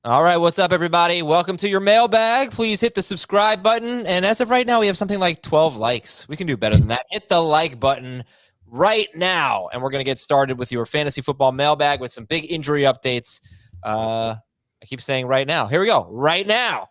All right, what's up, everybody? Welcome to your mailbag. Please hit the subscribe button. And as of right now, we have something like 12 likes. We can do better than that. Hit the like button right now. And we're going to get started with your fantasy football mailbag with some big injury updates. I keep saying right now. Here we go. Right now.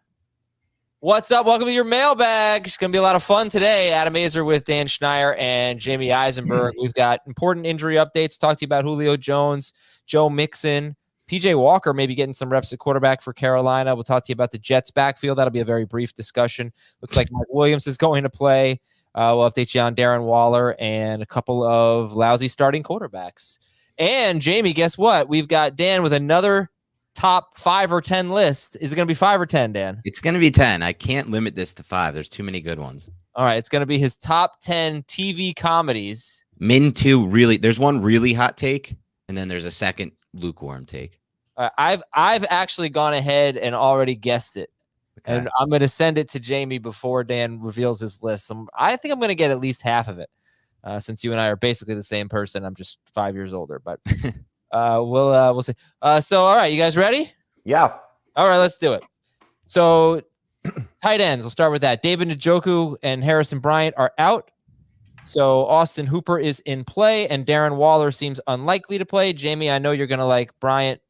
What's up? Welcome to your mailbag. It's going to be a lot of fun today. Adam Azer with Dan Schneier and Jamie Eisenberg. We've got important injury updates. Talk to you about Julio Jones, Joe Mixon, PJ Walker maybe getting some reps at quarterback for Carolina. We'll talk to you about the Jets backfield. That'll be a very brief discussion. Looks like Mike Williams is going to play. We'll update you on Darren Waller and a couple of lousy starting quarterbacks. And Jamie, guess what? We've got Dan with another top 5 or 10 list. Is it going to be 5 or 10, Dan? It's going to be 10. I can't limit this to 5. There's too many good ones. All right. It's going to be his top 10 TV comedies. Min 2, really. There's one really hot take, and then there's a second lukewarm take. I've actually gone ahead and already guessed it. Okay. And I'm going to send it to Jamie before Dan reveals his list. I think I'm going to get at least half of it since you and I are basically the same person. I'm just 5 years older, but we'll see. So, all right, you guys ready? Yeah. All right, let's do it. So, tight ends. We'll start with that. David Njoku and Harrison Bryant are out. So, Austin Hooper is in play, and Darren Waller seems unlikely to play. Jamie, I know you're going to like Bryant.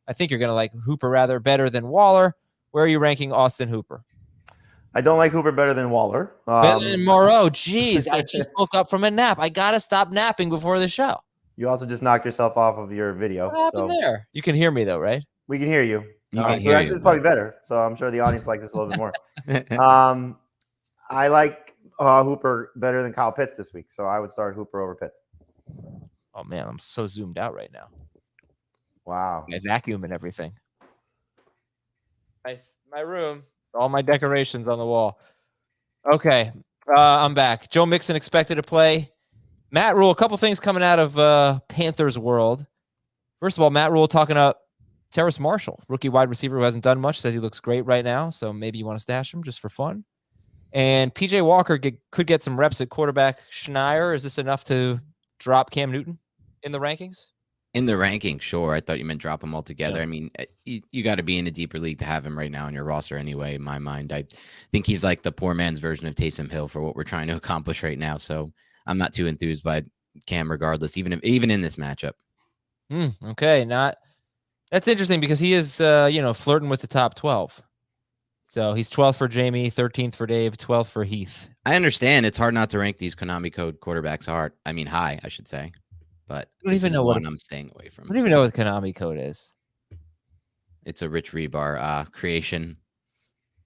I think you're going to like Hooper rather better than Waller. Where are you ranking Austin Hooper? I don't like Hooper better than Waller. Better than Moreau. Jeez, I just woke up from a nap. I got to stop napping before the show. You also just knocked yourself off of your video. What happened there? You can hear me, though, right? We can hear you. Actually, it's probably better. So I'm sure the audience likes this a little bit more. I like Hooper better than Kyle Pitts this week. So I would start Hooper over Pitts. Oh, man, I'm so zoomed out right now. Wow. My vacuum and everything. My room. All my decorations on the wall. Okay. I'm back. Joe Mixon expected to play. Matt Rule, a couple things coming out of Panthers world. First of all, Matt Rule talking about Terrace Marshall, rookie wide receiver who hasn't done much, says he looks great right now. So maybe you want to stash him just for fun. And PJ Walker could get some reps at quarterback. Schneier, is this enough to drop Cam Newton in the rankings? In the ranking, sure. I thought you meant drop them all together. Yeah. I mean, you got to be in a deeper league to have him right now on your roster anyway, in my mind. I think he's like the poor man's version of Taysom Hill for what we're trying to accomplish right now. So I'm not too enthused by Cam regardless, even in this matchup. Okay, that's interesting because he is flirting with the top 12. So he's 12th for Jamie, 13th for Dave, 12th for Heath. I understand it's hard not to rank these Konami code quarterbacks high, I should say. But I don't even know what I'm staying away from. I don't even know what Konami code is. It's a Rich Rebar creation.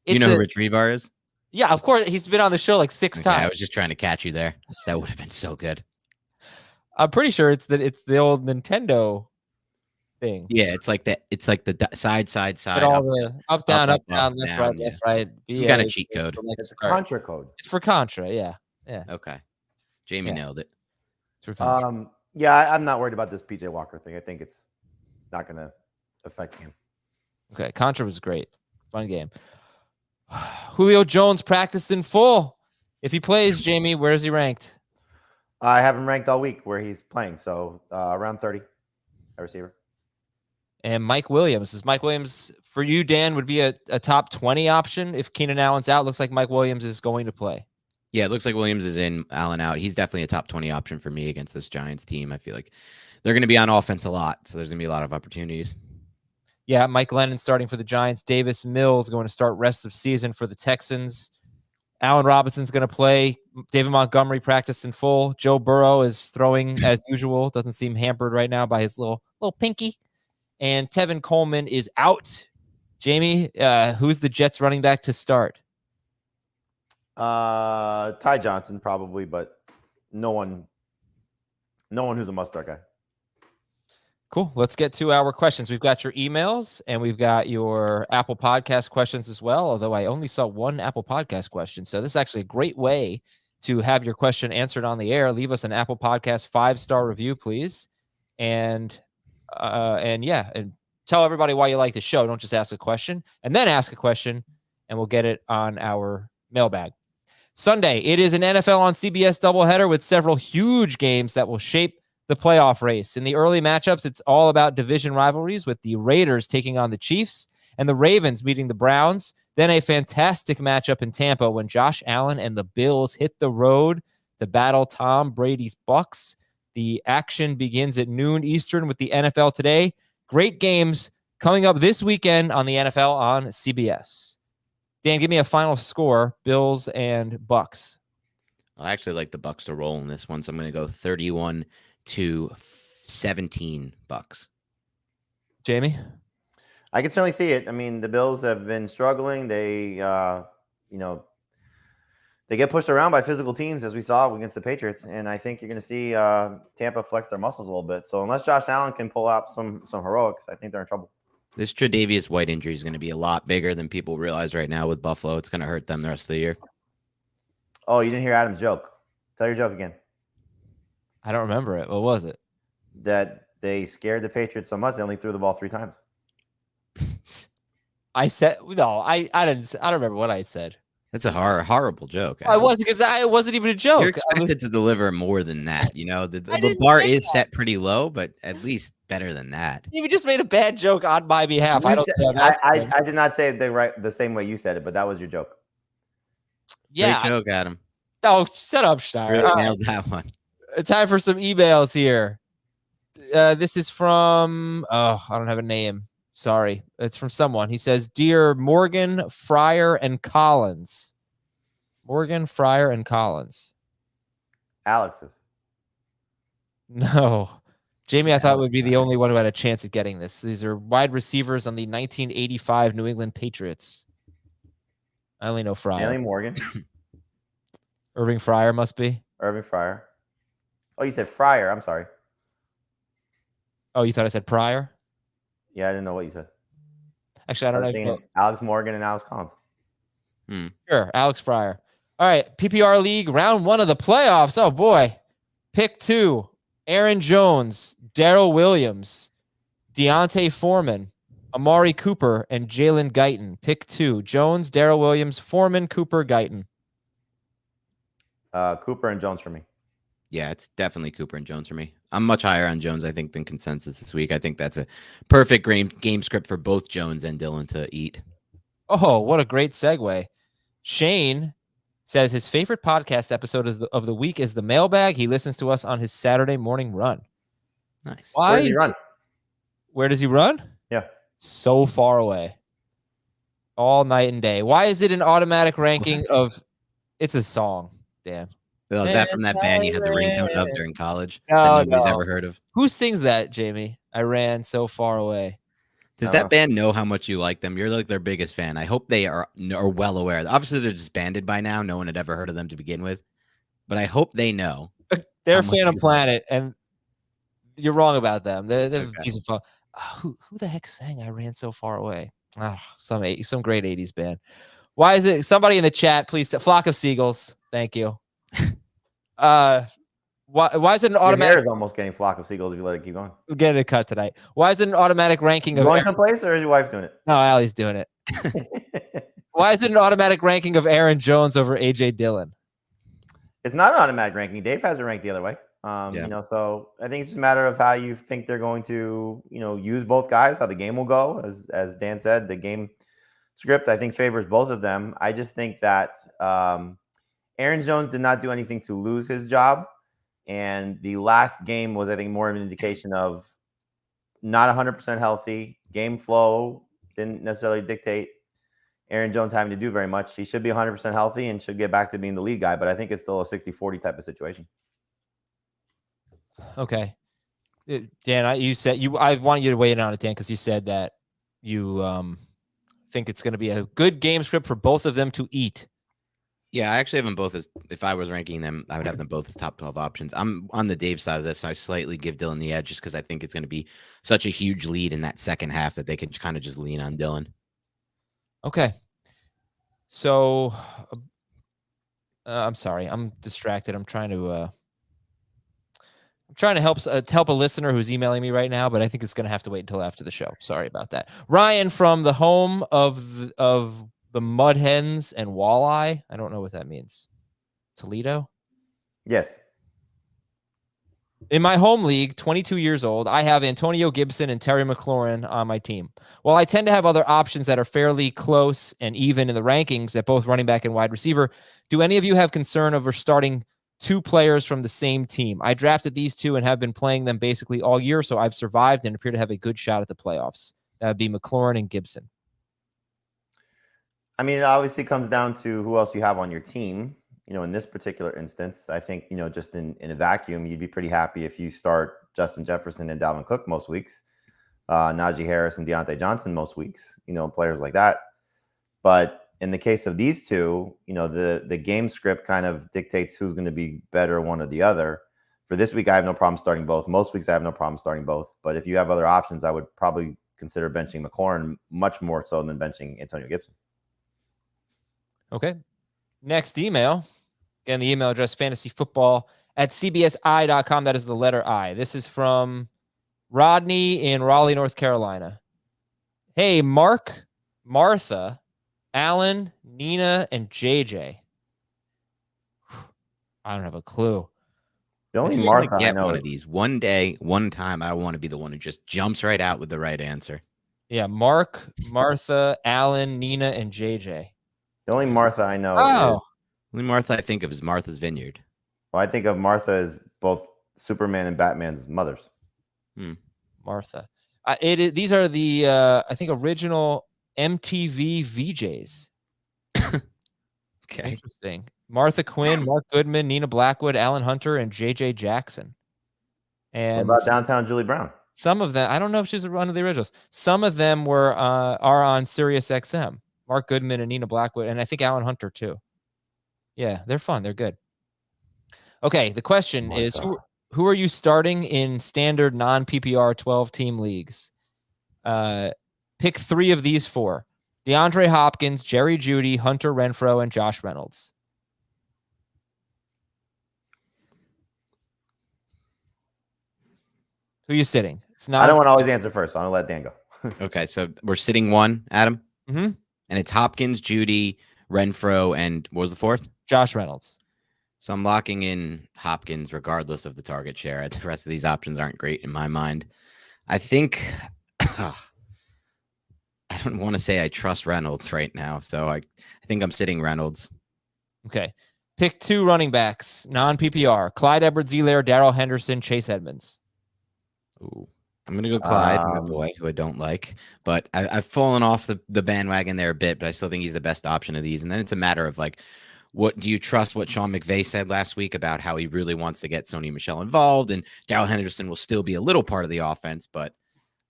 You know who Rich Rebar is? Yeah, of course. He's been on the show like 6 times. I was just trying to catch you there. That would have been so good. I'm pretty sure it's the old Nintendo thing. Yeah, it's like the side, up, down, left, right. Some kind of cheat code. It's Contra code. It's for Contra, yeah. Okay. Jamie nailed it. It's for Contra. Yeah, I'm not worried about this PJ Walker thing. I think it's not going to affect him. Okay, Contra was great. Fun game. Julio Jones practiced in full. If he plays, Jamie, where is he ranked? I have him ranked all week where he's playing. So around 30, a receiver. And Mike Williams. Is Mike Williams, for you, Dan, would be a top 20 option if Keenan Allen's out? Looks like Mike Williams is going to play. Yeah, it looks like Williams is in, Allen out. He's definitely a top 20 option for me against this Giants team. I feel like they're going to be on offense a lot, so there's going to be a lot of opportunities. Yeah, Mike Lennon starting for the Giants. Davis Mills going to start rest of season for the Texans. Allen Robinson's going to play. David Montgomery practiced in full. Joe Burrow is throwing as usual. Doesn't seem hampered right now by his little pinky. And Tevin Coleman is out. Jamie, who's the Jets running back to start? Ty Johnson probably, but no one who's a must-start guy. Cool. Let's get to our questions. We've got your emails and we've got your Apple Podcast questions as well, although I only saw one Apple Podcast question. So this is actually a great way to have your question answered on the air. Leave us an Apple Podcast 5-star review, please. And tell everybody why you like the show. Don't just ask a question, and then ask a question, and we'll get it on our mailbag. Sunday, it is an NFL on CBS doubleheader with several huge games that will shape the playoff race. In the early matchups, it's all about division rivalries with the Raiders taking on the Chiefs and the Ravens meeting the Browns. Then a fantastic matchup in Tampa when Josh Allen and the Bills hit the road to battle Tom Brady's Bucks. The action begins at noon Eastern with the NFL Today. Great games coming up this weekend on the NFL on CBS. Dan, give me a final score, Bills and Bucks. I actually like the Bucks to roll in this one, so I'm going to go 31-17 Bucks. Jamie? I can certainly see it. I mean, the Bills have been struggling. They, they get pushed around by physical teams, as we saw against the Patriots. And I think you're going to see Tampa flex their muscles a little bit. So unless Josh Allen can pull out some heroics, I think they're in trouble. This Tre'Davious White injury is going to be a lot bigger than people realize right now with Buffalo. It's going to hurt them the rest of the year. Oh, you didn't hear Adam's joke. Tell your joke again. I don't remember it. What was it? That they scared the Patriots so much they only threw the ball 3 times. I said no. I don't remember what I said. That's a horrible joke. I wasn't because it wasn't even a joke. You're expected to deliver more than that. You know, the bar is set pretty low, but at least better than that. You just made a bad joke on my behalf. I did not say it the same way you said it, but that was your joke. Yeah. Great joke, Adam. Oh, shut up, Schneider. Really nailed that one. Time for some emails here. This is from, I don't have a name. Sorry. It's from someone. He says, Dear Morgan, Fryer, and Collins. Morgan, Fryer, and Collins. Alex's. No. Jamie, I thought would be the only one who had a chance at getting this. These are wide receivers on the 1985 New England Patriots. I only know Fryer. Stanley Morgan. Irving Fryer must be. Irving Fryer. Oh, you said Fryer. I'm sorry. Oh, you thought I said Pryor? Yeah, I didn't know what you said. Actually, I don't know. Alex Morgan and Alex Collins. Sure, Alex Fryer. All right, PPR League, round 1 of the playoffs. Oh, boy. Pick 2, Aaron Jones, Darrell Williams, Deontay Foreman, Amari Cooper, and Jalen Guyton. Pick 2, Jones, Darrell Williams, Foreman, Cooper, Guyton. Cooper and Jones for me. Yeah, it's definitely Cooper and Jones for me. I'm much higher on Jones, I think, than consensus this week. I think that's a perfect game script for both Jones and Dillon to eat. Oh, what a great segue. Shane says his favorite podcast episode of the week is the mailbag. He listens to us on his Saturday morning run. Nice. Where does he run? Where does he run? Yeah. So far away. All night and day. Why is it an automatic ranking of... It's a song, Dan. Well, is that from that band you had the ringtone of during college No, that nobody's ever heard of? Who sings that, Jamie? I ran so far away. Does that band know how much you like them? You're like their biggest fan. I hope they are well aware. Obviously, they're disbanded by now. No one had ever heard of them to begin with. But I hope they know. They're Phantom Planet, and you're wrong about them. They're Okay. a piece of fun. Who the heck sang I Ran So Far Away? Some great 80s band. Why is it somebody in the chat, please? Flock of Seagulls. Thank you. Why is it an automatic? Your hair is almost getting Flock of Seagulls if you let it keep going. We'll get it cut tonight. Why is it an automatic ranking of Going someplace, or is your wife doing it? No, Allie's doing it. Why is it an automatic ranking of Aaron Jones over AJ Dillon? It's not an automatic ranking. Dave has it ranked the other way. So I think it's just a matter of how you think they're going to, use both guys, how the game will go. As Dan said, the game script, I think, favors both of them. I just think that Aaron Jones did not do anything to lose his job. And the last game was, I think, more of an indication of not 100% healthy. Game flow didn't necessarily dictate Aaron Jones having to do very much. He should be 100% healthy and should get back to being the lead guy, but I think it's still a 60-40 type of situation. Okay. Dan, I wanted you to weigh in on it, Dan, because you said that you think it's going to be a good game script for both of them to eat. Yeah, I actually have them both as, if I was ranking them, I would have them both as top 12 options. I'm on the Dave side of this, and I slightly give Dillon the edge just because I think it's going to be such a huge lead in that second half that they can kind of just lean on Dillon. Okay. So, I'm sorry. I'm distracted. I'm trying to help a listener who's emailing me right now, but I think it's going to have to wait until after the show. Sorry about that. Ryan from the home of the Mud Hens and Walleye. I don't know what that means. Toledo? Yes. In my home league, 22 years old, I have Antonio Gibson and Terry McLaurin on my team. While I tend to have other options that are fairly close and even in the rankings at both running back and wide receiver, do any of you have concern over starting two players from the same team? I drafted these two and have been playing them basically all year, so I've survived and appear to have a good shot at the playoffs. That would be McLaurin and Gibson. I mean, it obviously comes down to who else you have on your team. In this particular instance, I think, just in a vacuum, you'd be pretty happy if you start Justin Jefferson and Dalvin Cook most weeks, Najee Harris and Deontay Johnson most weeks, players like that. But in the case of these two, the game script kind of dictates who's going to be better, one or the other. For this week, I have no problem starting both. Most weeks, I have no problem starting both. But if you have other options, I would probably consider benching McLaurin much more so than benching Antonio Gibson. Okay. Next email. Again, the email address, fantasyfootball@cbsi.com. That is the letter I. This is from Rodney in Raleigh, North Carolina. Hey, Mark, Martha, Alan, Nina, and JJ. I don't have a clue. The only Martha I get one of these one day, one time. I want to be the one who just jumps right out with the right answer. Yeah, Mark, Martha, Alan, Nina, and JJ. The only Martha I know. Oh. The only Martha I think of is Martha's Vineyard. Well, I think of Martha as both Superman and Batman's mothers. Martha. These are the I think original MTV VJs. Okay. Interesting. Martha Quinn, Mark Goodman, Nina Blackwood, Alan Hunter, and JJ Jackson. And what about Downtown Julie Brown? Some of them, I don't know if she's one of the originals. Some of them are on Sirius XM. Mark Goodman and Nina Blackwood, and I think Alan Hunter too. Yeah, they're fun. They're good. Okay, the question is, who are you starting in standard non-PPR 12-team leagues? Pick three of these four. DeAndre Hopkins, Jerry Jeudy, Hunter Renfrow, and Josh Reynolds. Who are you sitting? It's not. I don't want to always answer first, so I'm going to let Dan go. Okay, so we're sitting one, Adam? Mm-hmm. And it's Hopkins, Jeudy, Renfrow, and what was the fourth? Josh Reynolds. So I'm locking in Hopkins regardless of the target share. The rest of these options aren't great in my mind. I think I don't want to say I trust Reynolds right now, so I think I'm sitting Reynolds. Okay. Pick two running backs, non-PPR. Clyde Edwards-Helaire, Darrell Henderson, Chase Edmonds. Ooh. I'm going to go Clyde, my boy, who I don't like. But I've fallen off the bandwagon there a bit, but I still think he's the best option of these. And then it's a matter of like, what do you trust what Sean McVay said last week about how he really wants to get Sony Michel involved, and Darrell Henderson will still be a little part of the offense, but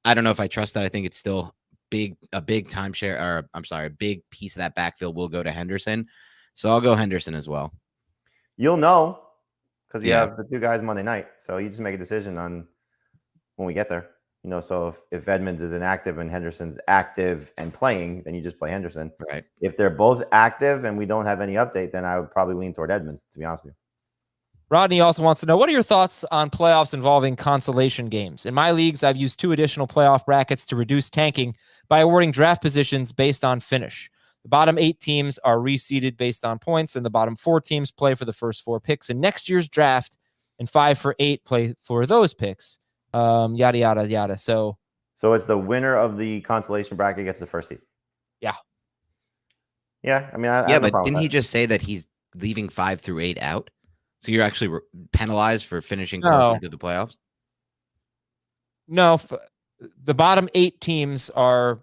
I don't know if I trust that. I think it's still a big timeshare, or I'm sorry, a big piece of that backfield will go to Henderson. So I'll go Henderson as well. You'll know because you have the two guys Monday night. So you just make a decision on when we get there. So if Edmonds is inactive and Henderson's active and playing, then you just play Henderson. Right. If they're both active and we don't have any update, then I would probably lean toward Edmonds, to be honest with you. Rodney also wants to know, what are your thoughts on playoffs involving consolation games? In my leagues, I've used 2 additional playoff brackets to reduce tanking by awarding draft positions based on finish. The bottom 8 teams are reseeded based on points, and the bottom 4 teams play for the first 4 picks in next year's draft, and 5 for 8 play for those picks. Yada, yada, yada. So it's the winner of the consolation bracket gets the first seed. Yeah. Yeah. I mean, but didn't he just say that he's leaving 5 through 8 out? So you're actually penalized for finishing closer into the playoffs? No, the bottom 8 teams are.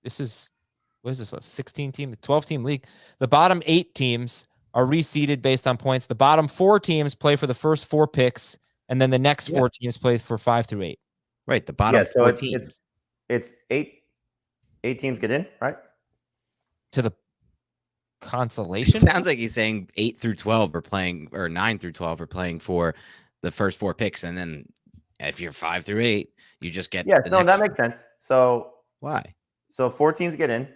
What is this? A 16-team, 12-team league. The bottom 8 teams are reseeded based on points. The bottom 4 teams play for the first 4 picks, and then the next 4 teams play for 5 through 8. Right. The bottom 4 teams. It's 8 teams get in, right? To the consolation. It sounds like he's saying 8 through 12 are playing, or 9 through 12 are playing for the first 4 picks, and then if you're 5 through 8, you just get. Yeah, no, that makes sense. So why? So 4 teams get in.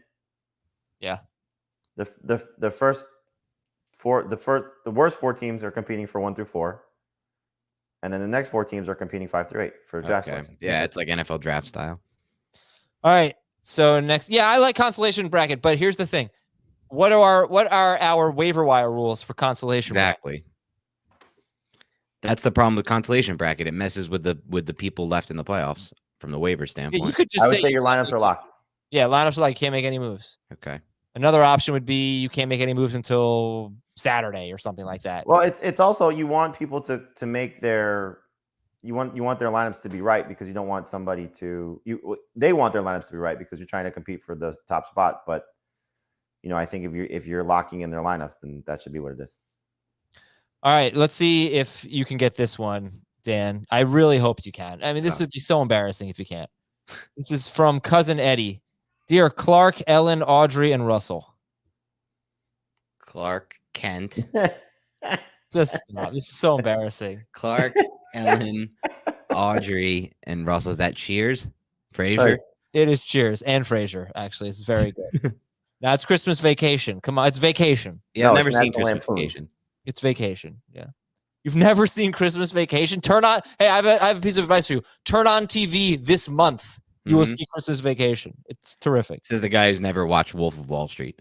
Yeah. The first 4, the worst 4 teams are competing for 1 through 4. And then the next 4 teams are competing 5 through 8 for draft. Okay. Yeah, it's like NFL draft style. All right. So next, I like consolation bracket, but here's the thing: what are our waiver wire rules for consolation? Exactly. That's the problem with consolation bracket. It messes with the people left in the playoffs from the waiver standpoint. You could just I would say say your lineups are locked. Yeah, lineups are like you can't make any moves. Okay. Another option would be you can't make any moves until Saturday or something like that. Well, it's also you want people to make their you want their lineups to be right because you don't want somebody they want their lineups to be right because you're trying to compete for the top spot. But I think if you're locking in their lineups, then that should be what it is. All right, let's see if you can get this one, Dan. I really hope you can. I mean, this would be so embarrassing if you can't. This is from Cousin Eddie. Dear Clark, Ellen, Audrey, and Russell. Clark, Kent. This is so embarrassing. Clark, Ellen, Audrey, and Russell. Is that Cheers? Frasier? It is Cheers and Frasier, actually. It's very good. Now it's Christmas Vacation. Come on, it's Vacation. Yeah, I've never seen Christmas Vacation. It's Vacation. Yeah. You've never seen Christmas Vacation? Hey, I have a piece of advice for you. Turn on TV this month. You will see Christmas Vacation. It's terrific. Says the guy who's never watched Wolf of Wall Street.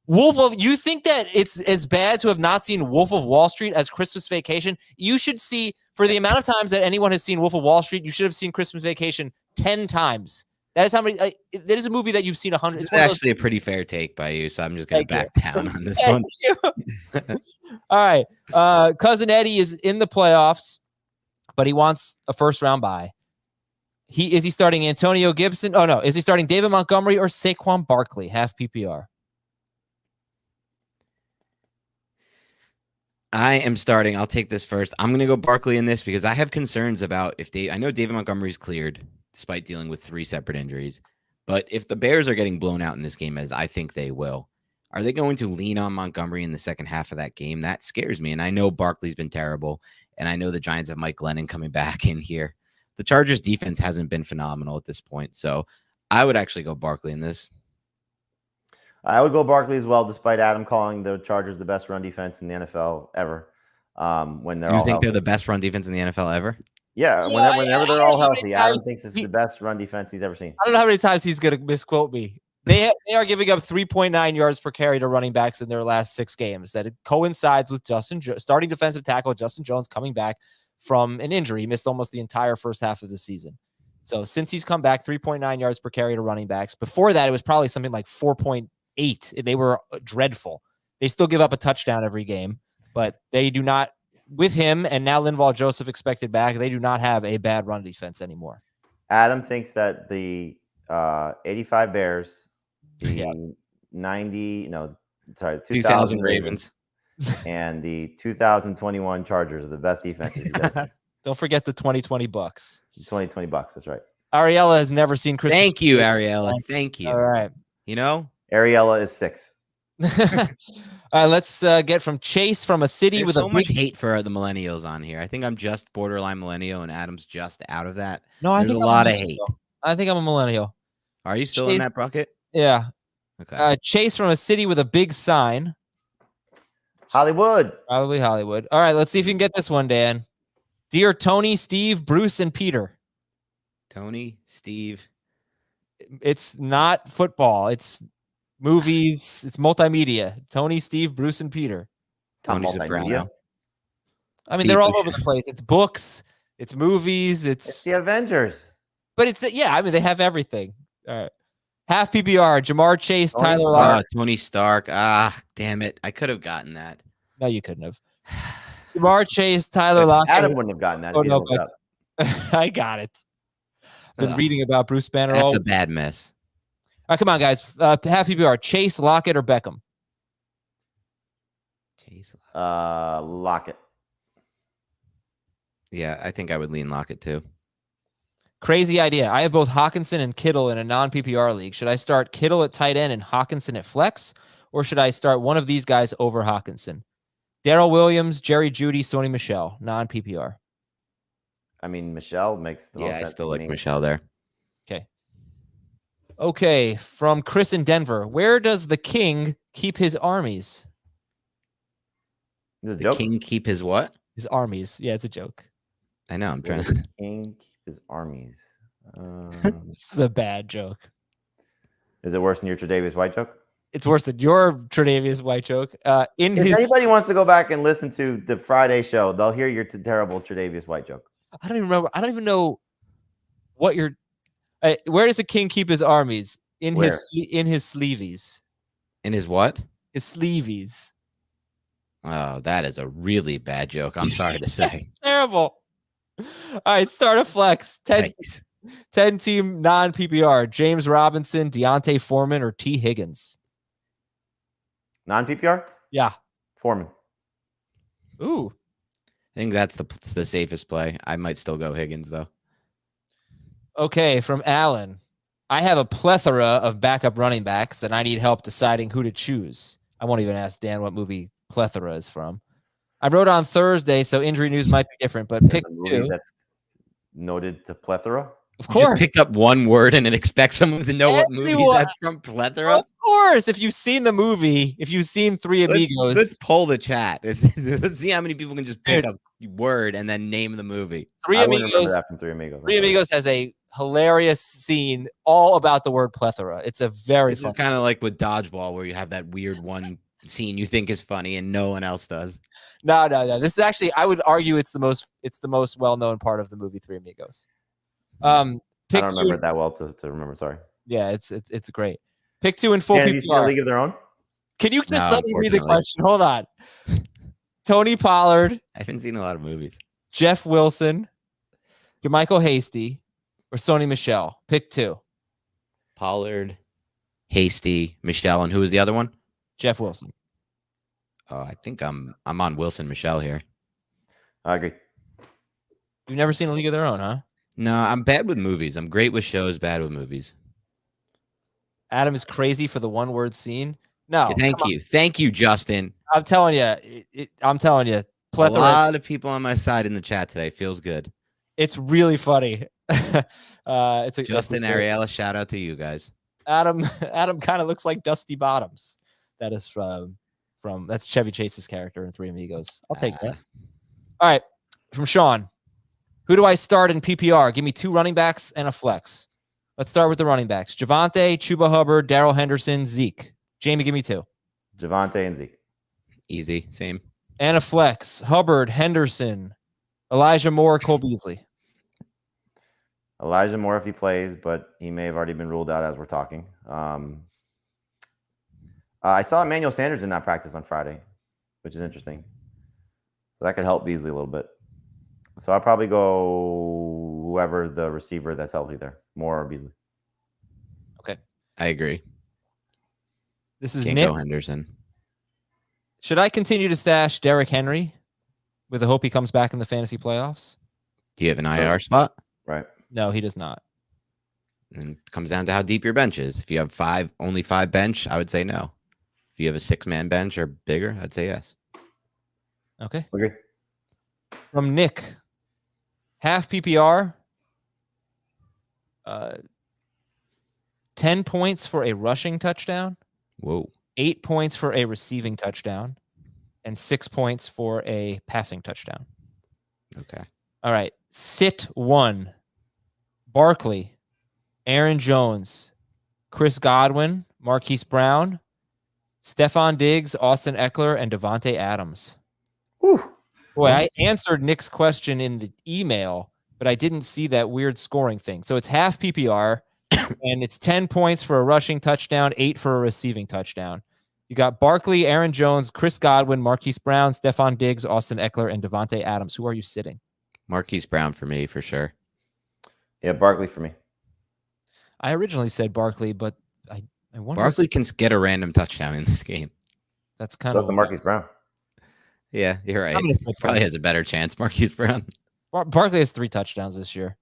You think that it's as bad to have not seen Wolf of Wall Street as Christmas Vacation? You should see, for the amount of times that anyone has seen Wolf of Wall Street, you should have seen Christmas Vacation 10 times. That is how many. That is a movie that you've seen 100. It's actually a pretty fair take by you, so I'm just going to back down on this one. All right. Cousin Eddie is in the playoffs, but he wants a first-round bye. Is he starting Antonio Gibson? Oh, no. Is he starting David Montgomery or Saquon Barkley? Half PPR. I am starting. I'll take this first. I'm going to go Barkley in this because I have concerns about I know David Montgomery's cleared despite dealing with 3 separate injuries. But if the Bears are getting blown out in this game, as I think they will, are they going to lean on Montgomery in the second half of that game? That scares me. And I know Barkley's been terrible. And I know the Giants have Mike Glennon coming back in here. The Chargers defense hasn't been phenomenal at this point. So I would actually go Barkley in this. I would go Barkley as well, despite Adam calling the Chargers the best run defense in the NFL ever. When they're you all think healthy. They're the best run defense in the NFL ever? Yeah, whenever they're all healthy, Adam thinks it's the best run defense he's ever seen. I don't know how many times he's going to misquote me. They are giving up 3.9 yards per carry to running backs in their last 6 games. That it coincides with starting defensive tackle Justin Jones coming back from an injury. He missed almost the entire first half of the season. So since he's come back, 3.9 yards per carry to running backs. Before that, it was probably something like 4.8. They were dreadful. They still give up a touchdown every game, but they do not, with him and now Linval Joseph expected back, they do not have a bad run defense anymore. Adam thinks that the 85 Bears, the 2000 Ravens, and the 2021 Chargers are the best defenses. Don't forget the 2020 Bucks. 2020 Bucks, that's right. Ariella has never seen Christmas. Thank you, Ariella. Thank you. All right. Ariella is 6. All right, let's get from Chase from a city with so much hate for the millennials on here. I think I'm just borderline millennial, and Adam's just out of that. No, there's a lot of hate. I think I'm a millennial. Are you still in that bucket? Yeah. Okay. Chase from a city with a big sign. Hollywood. Probably Hollywood. All right, let's see if you can get this one, Dan. Dear Tony, Steve, Bruce, and Peter. Tony, Steve. It's not football. It's movies. It's multimedia. Tony, Steve, Bruce, and Peter. Tony's multimedia. I mean, they're all over the place. It's books. It's movies. It's the Avengers. But it's, I mean, they have everything. All right. Half PPR, Jamar Chase, Tyler Lockett. Tony Stark. Ah, damn it. I could have gotten that. No, you couldn't have. Jamar Chase, Tyler Lockett. Adam wouldn't have gotten that. Oh, no, I got it. Been reading about Bruce Banner. That's a bad mess. All right, come on, guys. Half PPR, Chase, Lockett, or Beckham? Chase. Lockett. Yeah, I think I would lean Lockett too. Crazy idea. I have both Hawkinson and Kittle in a non-PPR league. Should I start Kittle at tight end and Hawkinson at flex, or should I start one of these guys over Hawkinson? Darrell Williams, Jerry Jeudy, Sony Michel, non-PPR. I mean, Michelle makes the most sense. I still like Michelle there. Okay, from Chris in Denver. Where does the king keep his armies? The king keep his what? His armies. Yeah, it's a joke. I know. I'm trying to. King keep his armies. This is a bad joke. Is it worse than your Tre'Davious White joke? It's worse than your Tre'Davious White joke. If anybody wants to go back and listen to the Friday show, they'll hear your terrible Tre'Davious White joke. I don't even remember. I don't even know what your. Where does the king keep his armies? In his sleeveys. In his what? His sleeveys. Oh, that is a really bad joke. I'm sorry to say. It's terrible. All right, start a flex. 10 team non-PPR. James Robinson, Deontay Foreman, or T. Higgins? Non-PPR? Yeah. Foreman. Ooh. I think that's the safest play. I might still go Higgins, though. Okay, from Allen. I have a plethora of backup running backs, and I need help deciding who to choose. I won't even ask Dan what movie plethora is from. I wrote on Thursday, so injury news might be different, but pick two. That's noted to plethora. Of course. You just picked up one word and it expects someone to know what movie that's from. Plethora? Of course. If you've seen the movie, if you've seen Three Amigos. Let's poll the chat. Let's see how many people can just pick up a word and then name the movie. Three Amigos has a hilarious scene all about the word plethora. It's a very This is kind of like with Dodgeball where you have that weird one scene you think is funny and no one else does. No. This is actually, I would argue it's the most well-known part of the movie Three Amigos. I don't remember it that well to remember. Sorry. Yeah, it's great. Pick two in full PPR. Have you seen A League of Their Own? Can you just let me read the question? Hold on. Tony Pollard. I haven't seen a lot of movies. Jeff Wilson, Jermichael Hasty, or Sony Michel. Pick two. Pollard, Hasty, Michelle, and who was the other one? Jeff Wilson. Oh, I think I'm on Wilson Michelle here. I agree. You've never seen A League of Their Own, huh? No, I'm bad with movies. I'm great with shows, bad with movies. Adam is crazy for the one-word scene. No. Yeah, thank you, Justin. I'm telling you. Plethora. A lot of people on my side in the chat today. Feels good. It's really funny. Justin, Ariella, shout out to you guys. Adam kind of looks like Dusty Bottoms. That is from that's Chevy Chase's character in Three Amigos. I'll take that. All right, from Sean. Who do I start in PPR? Give me two running backs and a flex. Let's start with the running backs. Javonte, Chuba Hubbard, Darrell Henderson, Zeke. Jamie, give me two. Javonte and Zeke. Easy, same. And a flex. Hubbard, Henderson, Elijah Moore, Cole Beasley. Elijah Moore if he plays, but he may have already been ruled out as we're talking. I saw Emmanuel Sanders in that practice on Friday, which is interesting. So that could help Beasley a little bit. So I'll probably go whoever the receiver that's healthy there, Moore or Beasley. Okay. I agree. This is Can't Nick. go Henderson. Should I continue to stash Derrick Henry with the hope he comes back in the fantasy playoffs? Do you have an IR spot? Right. No, he does not. And it comes down to how deep your bench is. If you have only five bench, I would say no. If you have a 6-man bench or bigger, I'd say yes. Okay. Okay. From Nick. Half PPR. 10 points for a rushing touchdown. Whoa. 8 points for a receiving touchdown. And 6 points for a passing touchdown. Okay. All right. Sit 1. Barkley, Aaron Jones, Chris Godwin, Marquise Brown, Stephon Diggs, Austin Eckler, and Devontae Adams. Whew. Boy, I answered Nick's question in the email, but I didn't see that weird scoring thing. So it's half PPR, and it's 10 points for a rushing touchdown, 8 for a receiving touchdown. You got Barkley, Aaron Jones, Chris Godwin, Marquise Brown, Stephon Diggs, Austin Eckler, and Devontae Adams. Who are you sitting? Marquise Brown for me, for sure. Yeah, Barkley for me. I originally said Barkley, but I wonder. Barkley can get a random touchdown in this game. That's kind So of the Marquise Brown. Yeah, you're right. I'm gonna say Probably has a better chance, Marquise Brown. Barkley has 3 touchdowns this year.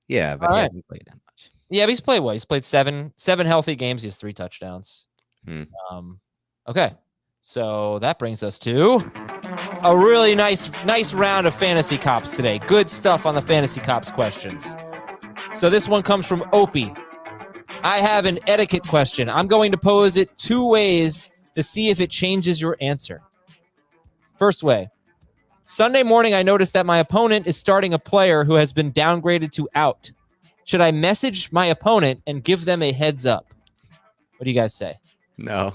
Yeah, but All he right. hasn't played that much. Yeah, but he's played what? He's played seven healthy games. He has 3 touchdowns. Okay, so that brings us to a really nice round of Fantasy Cops today. Good stuff on the Fantasy Cops questions. So this one comes from Opie. I have an etiquette question. I'm going to pose it 2 ways to see if it changes your answer. First way. Sunday morning, I noticed that my opponent is starting a player who has been downgraded to out. Should I message my opponent and give them a heads up? What do you guys say? No.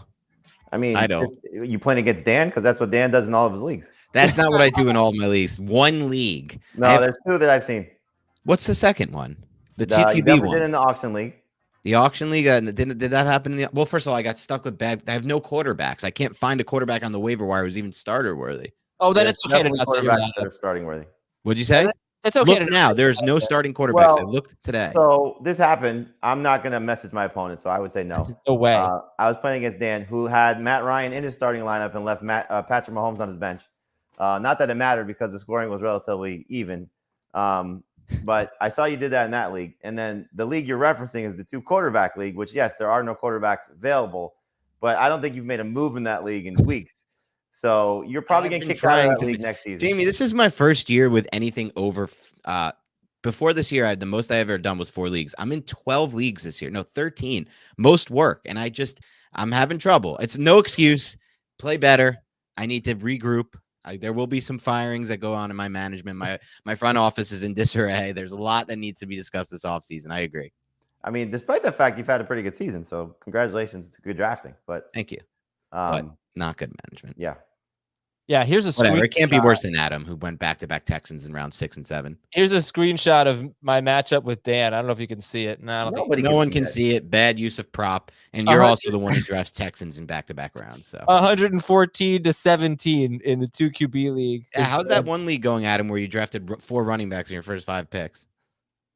I mean, I don't. You playing against Dan? Because that's what Dan does in all of his leagues. That's not what I do in all of my leagues. One league. No, there's 2 that I've seen. What's the second one? The You TQB never one. did in the auction league. The auction league, did that happen? Well, first of all, I got stuck with bad. I have no quarterbacks. I can't find a quarterback on the waiver wire who's even starter worthy. Oh, then it's okay to not say quarterbacks that are starting worthy. What'd you say? It's okay. Look now. There's no starting quarterbacks. Well, I looked today. So this happened. I'm not going to message my opponent, so I would say no. No way. I was playing against Dan, who had Matt Ryan in his starting lineup and left Patrick Mahomes on his bench. Not that it mattered because the scoring was relatively even. But I saw you did that in that league. And then the league you're referencing is the 2 quarterback league, which, yes, there are no quarterbacks available. But I don't think you've made a move in that league in weeks. So you're probably getting kicked out of that league next season. Jamie, this is my first year with anything over. Before this year, the most I ever done was 4 leagues. I'm in 12 leagues this year. No, 13. Most work. And I'm having trouble. It's no excuse. Play better. I need to regroup. There will be some firings that go on in my management. My front office is in disarray. There's a lot that needs to be discussed this offseason. I agree. I mean, despite the fact you've had a pretty good season, so congratulations to good drafting. But thank you. But not good management. Yeah. Yeah, here's a screenshot. It can't be worse than Adam, who went back-to-back Texans in round 6 and 7. Here's a screenshot of my matchup with Dan. I don't know if you can see it. No one can see it. Bad use of prop, and you're also the one who drafts Texans in back-to-back rounds. So 114-17 in the 2 QB league. Yeah, how's that one league going, Adam, where you drafted 4 running backs in your first 5 picks?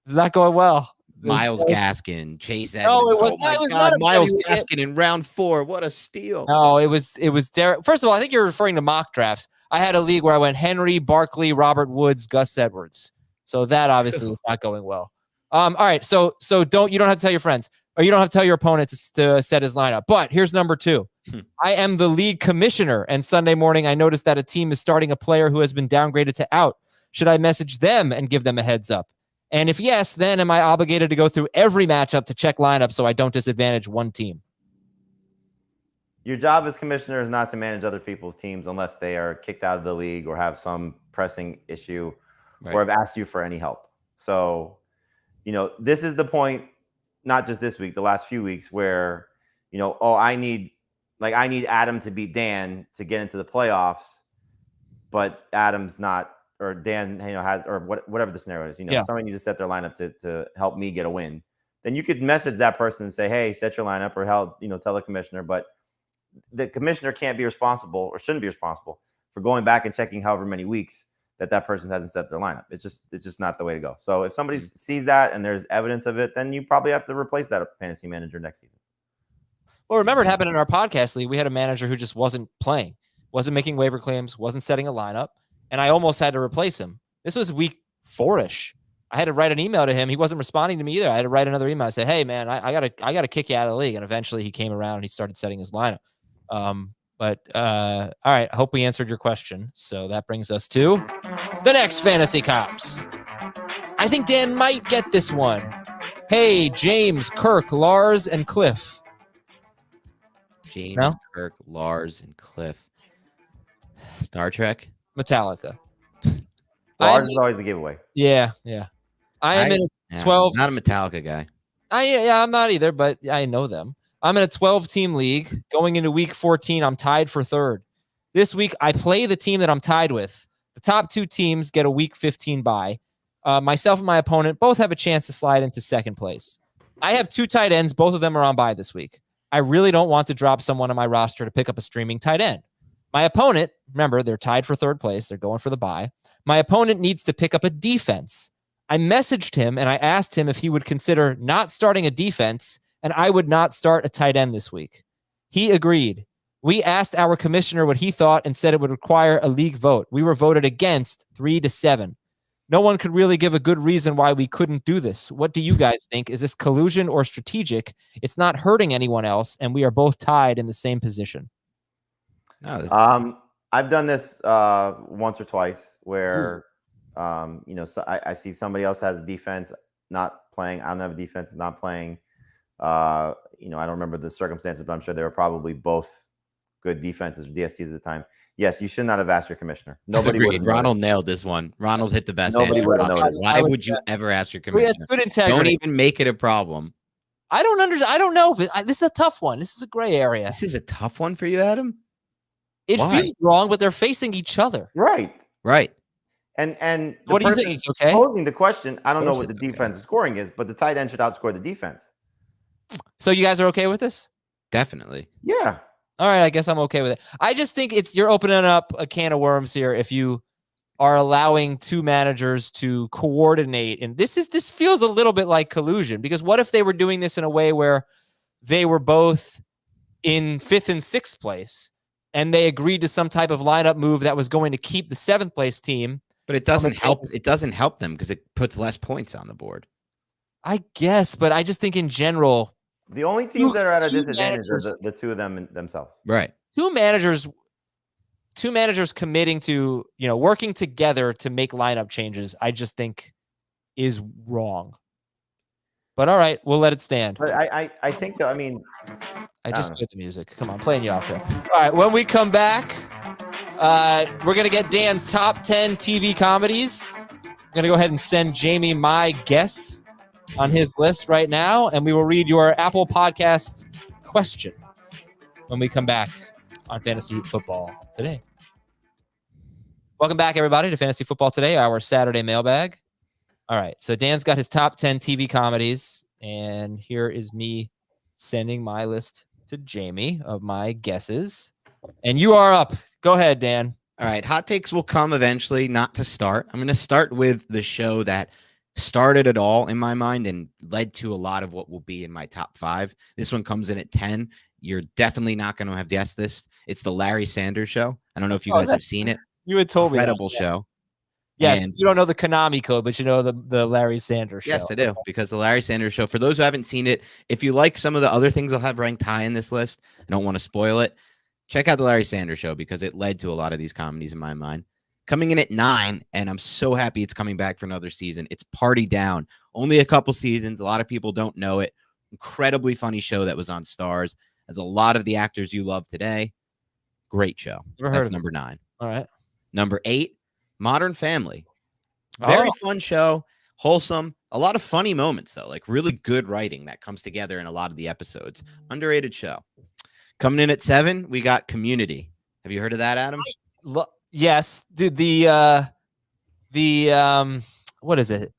It's not going well. Myles Gaskin, Chase Edmonds. No, it was not. It was not Myles Gaskin in round 4. What a steal! No, it was Derek. First of all, I think you're referring to mock drafts. I had a league where I went Henry, Barkley, Robert Woods, Gus Edwards. So that obviously is not going well. All right, so you don't have to tell your friends, or you don't have to tell your opponent to set his lineup. But here's number 2. I am the league commissioner, and Sunday morning I noticed that a team is starting a player who has been downgraded to out. Should I message them and give them a heads up? And if yes, then am I obligated to go through every matchup to check lineup so I don't disadvantage one team? Your job as commissioner is not to manage other people's teams unless they are kicked out of the league or have some pressing issue or have asked you for any help. So, this is the point, not just this week, the last few weeks where, I need Adam to beat Dan to get into the playoffs, but Adam's not, or Dan, has, or whatever the scenario is, somebody needs to set their lineup to help me get a win. Then you could message that person and say, hey, set your lineup, or help, tell the commissioner. But the commissioner can't be responsible, or shouldn't be responsible, for going back and checking however many weeks that person hasn't set their lineup. It's just not the way to go. So if somebody sees that and there's evidence of it, then you probably have to replace that fantasy manager next season. Well, remember, it happened in our podcast league. We had a manager who just wasn't playing, wasn't making waiver claims, wasn't setting a lineup. And I almost had to replace him. This was week 4-ish. I had to write an email to him. He wasn't responding to me either. I had to write another email. I said, hey, man, I gotta kick you out of the league. And eventually he came around and he started setting his lineup. All right. I hope we answered your question. So that brings us to the next Fantasy Cops. I think Dan might get this one. Hey, James, Kirk, Lars, and Cliff. James, Kirk, Lars, and Cliff. Star Trek? Metallica. Lars is always the giveaway. Yeah. I am in a 12. Not a Metallica guy. I'm not either, but I know them. I'm in a 12-team league. Going into week 14, I'm tied for 3rd. This week, I play the team that I'm tied with. The top 2 teams get a week 15 bye. Myself and my opponent both have a chance to slide into 2nd place. I have 2 tight ends. Both of them are on bye this week. I really don't want to drop someone on my roster to pick up a streaming tight end. My opponent, remember, they're tied for 3rd place. They're going for the bye. My opponent needs to pick up a defense. I messaged him and I asked him if he would consider not starting a defense, and I would not start a tight end this week. He agreed. We asked our commissioner what he thought and said it would require a league vote. We were voted against 3-7. No one could really give a good reason why we couldn't do this. What do you guys think? Is this collusion or strategic? It's not hurting anyone else, and we are both tied in the same position. No, I've done this once or twice where, so I see somebody else has a defense not playing. I don't have a defense not playing. I don't remember the circumstances, but I'm sure they were probably both good defenses or DSTs at the time. Yes, you should not have asked your commissioner. Nobody would. Ronald nailed this one. Ronald hit the best Nobody answer. would have known. Why would you ever ask your commissioner? That's good integrity. Don't even make it a problem. I don't know. But this is a tough one. This is a gray area. This is a tough one for you, Adam. It feels wrong, but they're facing each other. Right. And what do you think? It's okay. Posing the question, I don't know what the defensive scoring is, but the tight end should outscore the defense. So you guys are okay with this? Definitely. Yeah. All right, I guess I'm okay with it. I just think you're opening up a can of worms here if you are allowing two managers to coordinate. And this feels a little bit like collusion, because what if they were doing this in a way where they were both in 5th and 6th place and they agreed to some type of lineup move that was going to keep the 7th place team? But it doesn't help. It doesn't help them because it puts less points on the board. I guess, but I just think in general, the only teams that are at a disadvantage are the two of them themselves. Right. Two managers committing to, working together to make lineup changes, I just think is wrong. But all right, we'll let it stand. But I think though, I just put the music. Come on, playing you off here. All right, when we come back, we're going to get Dan's top 10 TV comedies. I'm going to go ahead and send Jamie my guess on his list right now, and we will read your Apple Podcast question when we come back on Fantasy Football Today. Welcome back, everybody, to Fantasy Football Today, our Saturday mailbag. All right, so Dan's got his top 10 TV comedies, and here is me sending my list to Jamie of my guesses. And you are up. Go ahead, Dan. All right, hot takes will come eventually, not to start. I'm going to start with the show that started it all in my mind and led to a lot of what will be in my top 5. This one comes in at 10. You're definitely not going to have guessed this. It's the Larry Sanders Show. I don't know if you guys have seen it. You had told me. Incredible show. Yes, you don't know the Konami code, but you know the Larry Sanders Show. Yes, I do, because the Larry Sanders Show, for those who haven't seen it, if you like some of the other things I'll have ranked high in this list, I don't want to spoil it, check out the Larry Sanders Show because it led to a lot of these comedies in my mind. Coming in at 9, and I'm so happy it's coming back for another season. It's Party Down. Only a couple seasons. A lot of people don't know it. Incredibly funny show that was on Stars. Has a lot of the actors you love today. Great show. That's number 9. All right. Number 8, Modern Family. Very fun show. Wholesome. A lot of funny moments, though. Like really good writing that comes together in a lot of the episodes. Underrated show. Coming in at 7, we got Community. Have you heard of that, Adam? Yes, dude. What is it?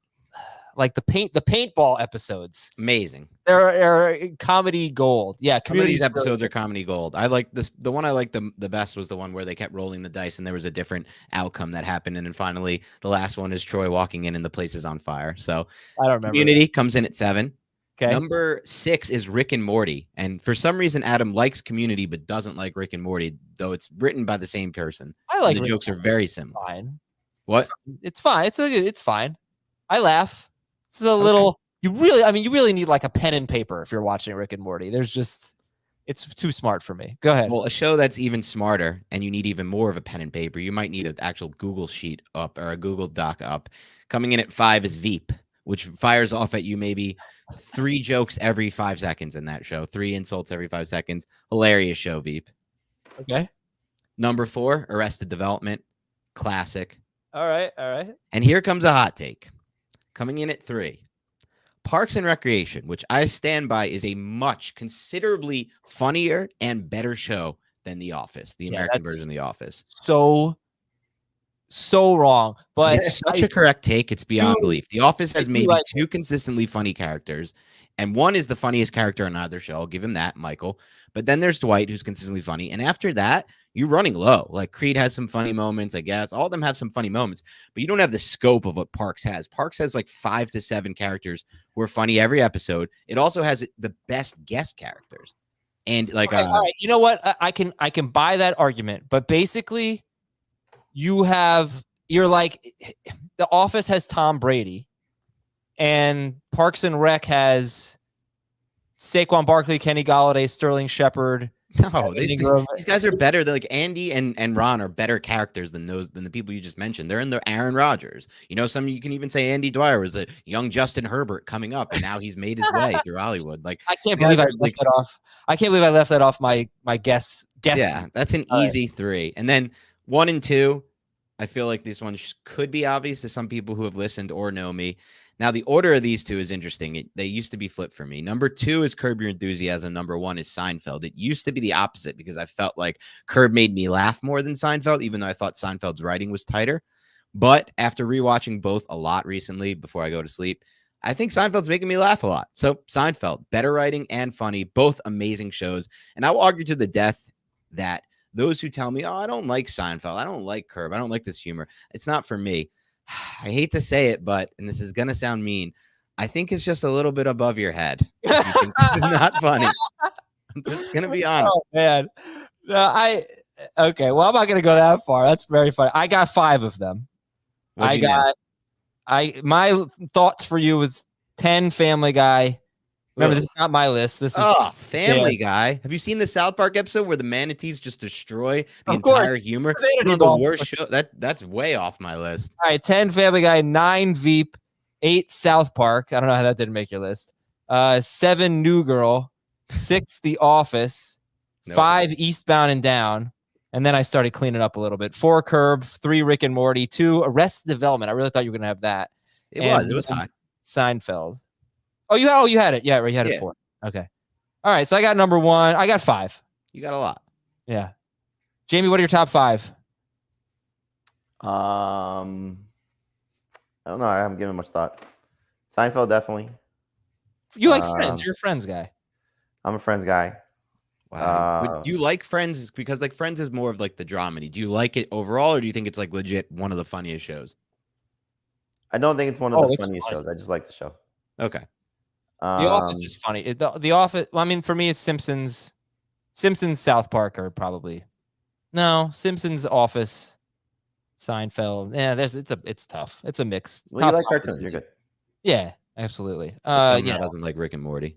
Like the paintball episodes. Amazing. They're comedy gold. Yeah, some of these episodes are comedy gold. I like this. The one I liked the best was the one where they kept rolling the dice and there was a different outcome that happened. And then finally, the last one is Troy walking in and the place is on fire. So I don't remember. Community comes in at 7. Okay. Number 6 is Rick and Morty. And for some reason, Adam likes Community but doesn't like Rick and Morty, though it's written by the same person. I like the jokes are very similar. Fine. What? It's fine. It's fine. I laugh. This is a little. You really need like a pen and paper if you're watching Rick and Morty. It's too smart for me. Go ahead. Well, a show that's even smarter and you need even more of a pen and paper. You might need an actual Google sheet up or a Google Doc up. Coming in at 5 is Veep, which fires off at you maybe 3 jokes every 5 seconds in that show. 3 insults every 5 seconds. Hilarious show, Veep. Okay. Number 4, Arrested Development. Classic. All right. And here comes a hot take. Coming in at 3, Parks and Recreation, which I stand by is a considerably funnier and better show than The Office, the American version of The Office. So wrong. But it's such a correct take. It's beyond belief. The Office has maybe 2 consistently funny characters, and one is the funniest character on either show. I'll give him that, Michael. But then there's Dwight, who's consistently funny. And after that, you're running low. Like Creed has some funny moments, I guess. All of them have some funny moments, but you don't have the scope of what Parks has. Parks has like 5 to 7 characters who are funny every episode. It also has the best guest characters. And like, all right. You know what? I can buy that argument, but basically you're like The Office has Tom Brady and Parks and Rec has Saquon Barkley, Kenny Galladay, Sterling Shepard. No, these guys are better. They're like Andy and Ron are better characters than the people you just mentioned. They're in the Aaron Rodgers. You know, you can even say Andy Dwyer was a young Justin Herbert coming up, and now he's made his way through Hollywood. Like I can't believe I left that off. I can't believe I left that off my guess. Yeah, that's an easy 3. And then 1 and 2, I feel like this one could be obvious to some people who have listened or know me. Now, the order of these two is interesting. They used to be flipped for me. Number 2 is Curb Your Enthusiasm. Number 1 is Seinfeld. It used to be the opposite because I felt like Curb made me laugh more than Seinfeld, even though I thought Seinfeld's writing was tighter. But after rewatching both a lot recently before I go to sleep, I think Seinfeld's making me laugh a lot. So Seinfeld, better writing and funny, both amazing shows. And I will argue to the death that those who tell me, oh, I don't like Seinfeld, I don't like Curb, I don't like this humor, it's not for me. I hate to say it, but, and this is going to sound mean, I think it's just a little bit above your head. You think this is not funny. I'm just going to be honest. Oh, man. Okay, well, I'm not going to go that far. That's very funny. I got 5 of them. My thoughts for you was 10 Family Guy. Remember, this is not my list. This is Family Guy. Have you seen the South Park episode where the manatees just destroy the entire humor? One of the worst show. That's way off my list. All right, 10 Family Guy, 9 Veep, 8 South Park. I don't know how that didn't make your list. 7 New Girl, 6 The Office, 5 Eastbound and Down. And then I started cleaning up a little bit. 4 Curb, 3 Rick and Morty, 2 Arrested Development. I really thought you were going to have that. It was high. Seinfeld. Oh, you had it. Yeah, you had it 4. Okay. All right, so I got number 1. I got 5. You got a lot. Yeah. Jamie, what are your top 5? I don't know. I haven't given much thought. Seinfeld, definitely. You like Friends. You're a Friends guy. I'm a Friends guy. Wow. Do you like Friends? Because like Friends is more of like the dramedy. Do you like it overall, or do you think it's like legit one of the funniest shows? I don't think it's one of the funniest shows. I just like the show. Okay. The Office is funny. The Office. Well, I mean, for me, it's Simpsons. Simpsons, South Park are probably Simpsons, Office, Seinfeld. Yeah, it's tough. It's a mix. Well, you like cartoons. You're good. Yeah, absolutely. Doesn't like Rick and Morty.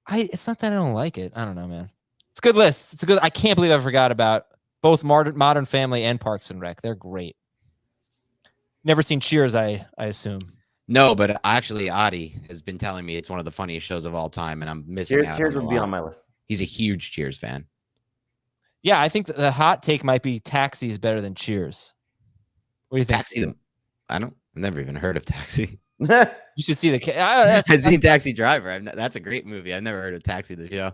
It's not that I don't like it. I don't know, man. It's a good list. It's a good. I can't believe I forgot about both Modern Family and Parks and Rec. They're great. Never seen Cheers, I assume. No, but actually, Adi has been telling me it's one of the funniest shows of all time, and I'm missing out. Cheers would be on my list. He's a huge Cheers fan. Yeah, I think the hot take might be Taxi is better than Cheers. What do you think? Taxi? I've never even heard of Taxi. You should see I've seen Taxi Driver. That's a great movie. I've never heard of Taxi, the show.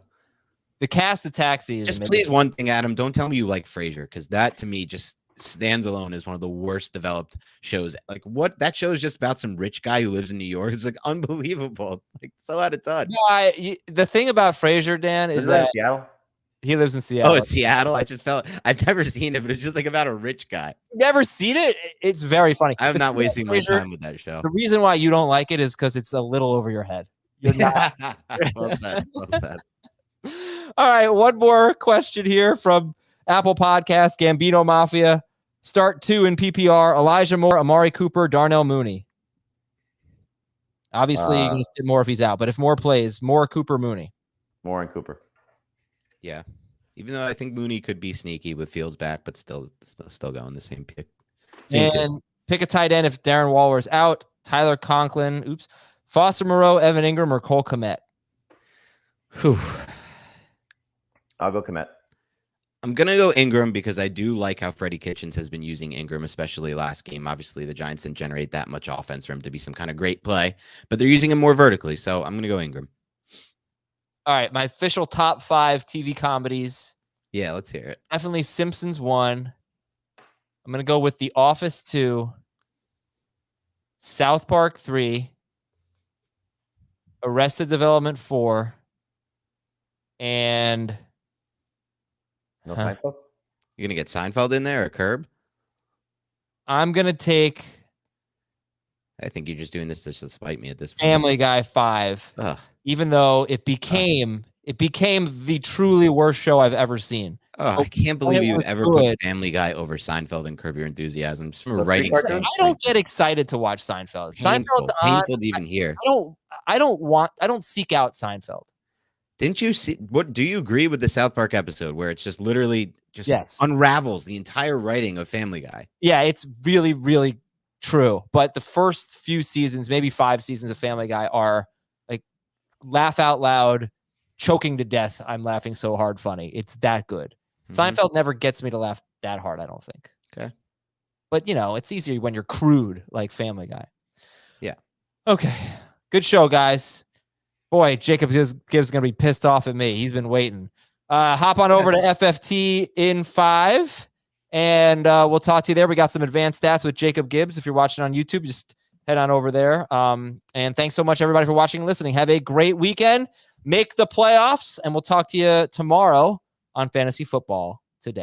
The cast of Taxi is just please one thing, Adam. Don't tell me you like Frasier, because that to me just stands alone as one of the worst developed shows. Like what that show is just about some rich guy who lives in New York. It's like unbelievable, like so out of touch. No, the thing about Frasier, Dan, is that Seattle. He lives in Seattle. Oh, it's Seattle. I've never seen it, but it's just like about a rich guy. Never seen it? It's very funny. I'm not wasting my time with that show. The reason why you don't like it is because it's a little over your head. You're not. Well said. Well said. All right, one more question here from Apple Podcast, Gambino Mafia. Start 2 in PPR, Elijah Moore, Amari Cooper, Darnell Mooney. Obviously, you're going to sit Moore if he's out, but if Moore plays, Moore, Cooper, Mooney. Moore and Cooper. Yeah. Even though I think Mooney could be sneaky with Fields back, but still going the same pick. Pick a tight end if Darren Waller's out. Tyler Conklin, Foster Moreau, Evan Ingram, or Cole Kmet. I'll go Kmet. I'm going to go Ingram because I do like how Freddie Kitchens has been using Ingram, especially last game. Obviously, the Giants didn't generate that much offense for him to be some kind of great play, but they're using him more vertically, so I'm going to go Ingram. All right, my official top 5 TV comedies. Yeah, let's hear it. Definitely Simpsons 1. I'm going to go with The Office 2, South Park 3, Arrested Development 4, and... No Seinfeld? You're going to get Seinfeld in there or Curb? I'm going to take... I think you're just doing this just to spite me at this point. Family Guy 5. Ugh. Even though it became the truly worst show I've ever seen. Oh, I can't believe you ever put Family Guy over Seinfeld and Curb Your Enthusiasm. Just from writing. I don't get excited to watch Seinfeld. Seinfeld's painful to even hear. I don't seek out Seinfeld. Didn't you see do you agree with the South Park episode where it's just literally unravels the entire writing of Family Guy? Yeah, it's really, really true. But the first few seasons, maybe 5 seasons of Family Guy are like laugh out loud, choking to death. I'm laughing so hard funny. It's that good. Seinfeld never gets me to laugh that hard, I don't think. Okay. But, it's easier when you're crude like Family Guy. Yeah. Okay. Good show, guys. Boy, Jacob Gibbs is going to be pissed off at me. He's been waiting. Hop on over to FFT in 5, and we'll talk to you there. We got some advanced stats with Jacob Gibbs. If you're watching on YouTube, just head on over there. And thanks so much, everybody, for watching and listening. Have a great weekend. Make the playoffs, and we'll talk to you tomorrow on Fantasy Football Today.